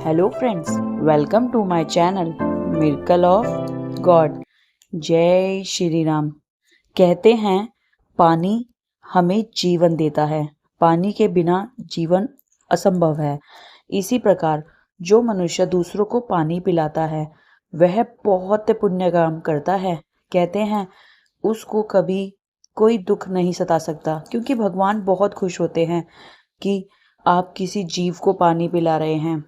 Hello friends, welcome to my channel miracle of God. जय श्री राम। कहते हैं पानी हमें जीवन देता है, पानी के बिना जीवन असंभव है। इसी प्रकार जो मनुष्य दूसरों को पानी पिलाता है वह बहुत पुण्य काम करता है। कहते हैं उसको कभी कोई दुख नहीं सता सकता, क्योंकि भगवान बहुत खुश होते हैं कि आप किसी जीव को पानी पिला रहे हैं।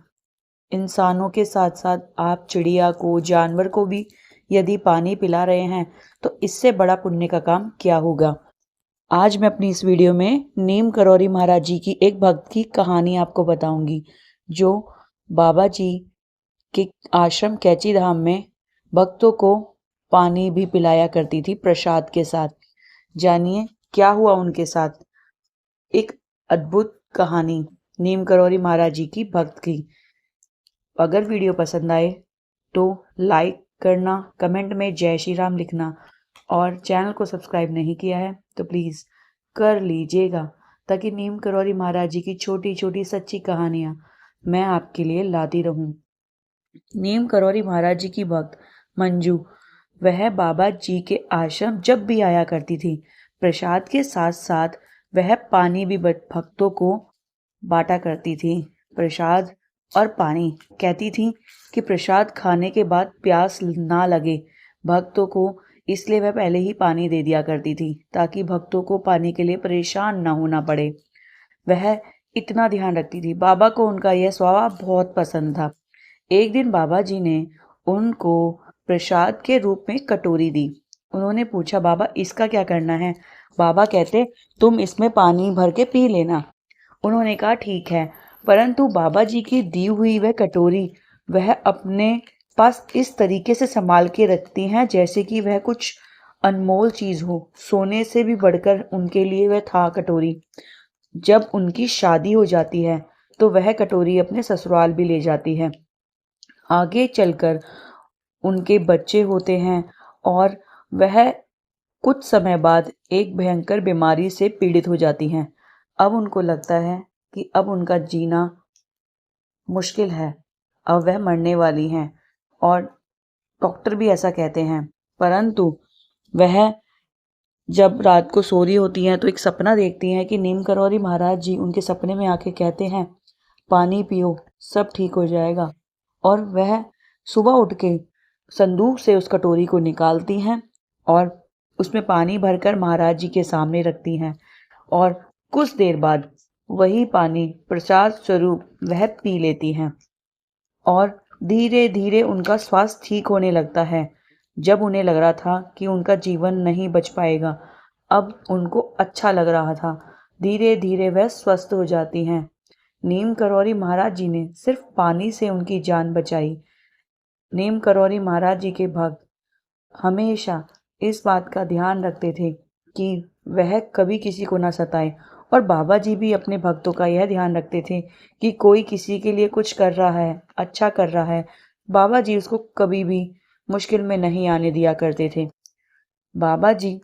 इंसानों के साथ साथ आप चिड़िया को, जानवर को भी यदि पानी पिला रहे हैं तो इससे बड़ा पुण्य का काम क्या होगा। आज मैं अपनी इस वीडियो में नीम करौरी महाराज जी की एक भक्त की कहानी आपको बताऊंगी, जो बाबा जी के आश्रम कैची धाम में भक्तों को पानी भी पिलाया करती थी प्रसाद के साथ। जानिए क्या हुआ उनके साथ। एक अद्भुत कहानी नीम करौरी महाराज जी की भक्त की। अगर वीडियो पसंद आए तो लाइक करना, कमेंट में जय श्री राम लिखना, और चैनल को सब्सक्राइब नहीं किया है तो प्लीज़ कर लीजिएगा, ताकि नीम करौरी महाराज जी की छोटी छोटी सच्ची कहानियाँ मैं आपके लिए लाती रहूं। नीम करौरी महाराज जी की भक्त मंजू, वह बाबा जी के आश्रम जब भी आया करती थी, प्रसाद के साथ साथ वह पानी भी भक्तों को बांटा करती थी। प्रसाद और पानी, कहती थी कि प्रसाद खाने के बाद प्यास ना लगे भक्तों को, इसलिए वह पहले ही पानी दे दिया करती थी ताकि भक्तों को पानी के लिए परेशान ना होना पड़े। वह इतना ध्यान रखती थी। बाबा को उनका यह स्वभाव बहुत पसंद था। एक दिन बाबा जी ने उनको प्रसाद के रूप में कटोरी दी। उन्होंने पूछा, बाबा इसका क्या करना है? बाबा कहते, तुम इसमें पानी भर के पी लेना। उन्होंने कहा ठीक है, परंतु बाबा जी की दी हुई वह कटोरी वह अपने पास इस तरीके से संभाल के रखती हैं जैसे कि वह कुछ अनमोल चीज हो। सोने से भी बढ़कर उनके लिए वह था कटोरी। जब उनकी शादी हो जाती है तो वह कटोरी अपने ससुराल भी ले जाती है। आगे चलकर उनके बच्चे होते हैं और वह कुछ समय बाद एक भयंकर बीमारी से पीड़ित हो जाती हैं। अब उनको लगता है कि अब उनका जीना मुश्किल है, अब वह मरने वाली हैं, और डॉक्टर भी ऐसा कहते हैं। परंतु वह जब रात को सो रही होती हैं तो एक सपना देखती हैं कि नीम करौरी महाराज जी उनके सपने में आके कहते हैं, पानी पियो, सब ठीक हो जाएगा। और वह सुबह उठ के संदूक से उस कटोरी को निकालती हैं और उसमें पानी भरकर महाराज जी के सामने रखती हैं, और कुछ देर बाद वही पानी प्रसाद स्वरूप वह पी लेती हैं और धीरे धीरे उनका स्वास्थ्य ठीक होने लगता है। जब उन्हें लग रहा था कि उनका जीवन नहीं बच पाएगा, अब उनको अच्छा लग रहा था। धीरे धीरे वह स्वस्थ हो जाती हैं। नीम करौरी महाराज जी ने सिर्फ पानी से उनकी जान बचाई। नीम करौरी महाराज जी के भक्त हमेशा इस बात का ध्यान रखते थे कि वह कभी किसी को ना सताए, और बाबा जी भी अपने भक्तों का यह ध्यान रखते थे कि कोई किसी के लिए कुछ कर रहा है, अच्छा कर रहा है, बाबा जी उसको कभी भी मुश्किल में नहीं आने दिया करते थे। बाबा जी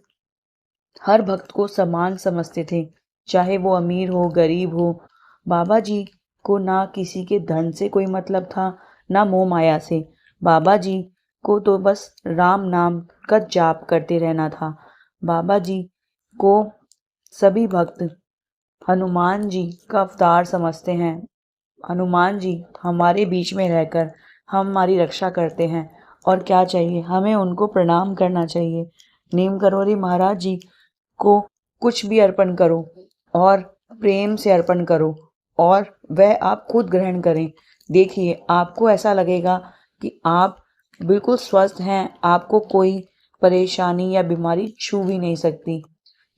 हर भक्त को समान समझते थे, चाहे वो अमीर हो गरीब हो। बाबा जी को ना किसी के धन से कोई मतलब था, ना मोह माया से। बाबा जी को तो बस राम नाम का जाप करते रहना था। बाबा जी को सभी भक्त हनुमान जी का अवतार समझते हैं। हनुमान जी हमारे बीच में रहकर हमारी रक्षा करते हैं, और क्या चाहिए, हमें उनको प्रणाम करना चाहिए। नीम करौरी महाराज जी को कुछ भी अर्पण करो और प्रेम से अर्पण करो, और वह आप खुद ग्रहण करें। देखिए आपको ऐसा लगेगा कि आप बिल्कुल स्वस्थ हैं, आपको कोई परेशानी या बीमारी छू भी नहीं सकती।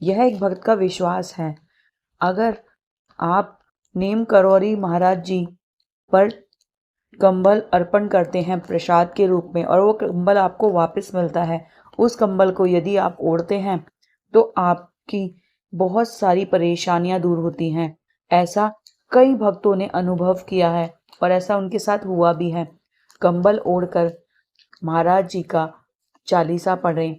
यह एक भक्त का विश्वास है। अगर आप नीम करौरी महाराज जी पर कंबल अर्पण करते हैं प्रसाद के रूप में, और वो कंबल आपको वापस मिलता है, उस कंबल को यदि आप ओढ़ते हैं तो आपकी बहुत सारी परेशानियां दूर होती हैं। ऐसा कई भक्तों ने अनुभव किया है और ऐसा उनके साथ हुआ भी है। कंबल ओढ़कर महाराज जी का चालीसा पढ़ें।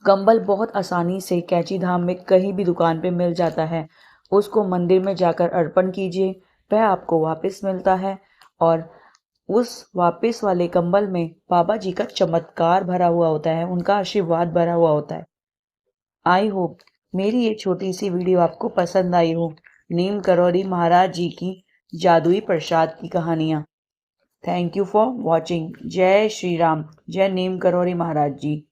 कंबल बहुत आसानी से कैची धाम में कहीं भी दुकान पे मिल जाता है। उसको मंदिर में जाकर अर्पण कीजिए, वह आपको वापस मिलता है। और उस वापस वाले कंबल में बाबा जी का चमत्कार भरा हुआ होता है, उनका आशीर्वाद भरा हुआ होता है। आई होप मेरी ये छोटी सी वीडियो आपको पसंद आई हो। नीम करौरी महाराज जी की जादुई प्रसाद की कहानियाँ। Thank you for watching. जय श्री राम। जय नीम करौरी महाराज जी।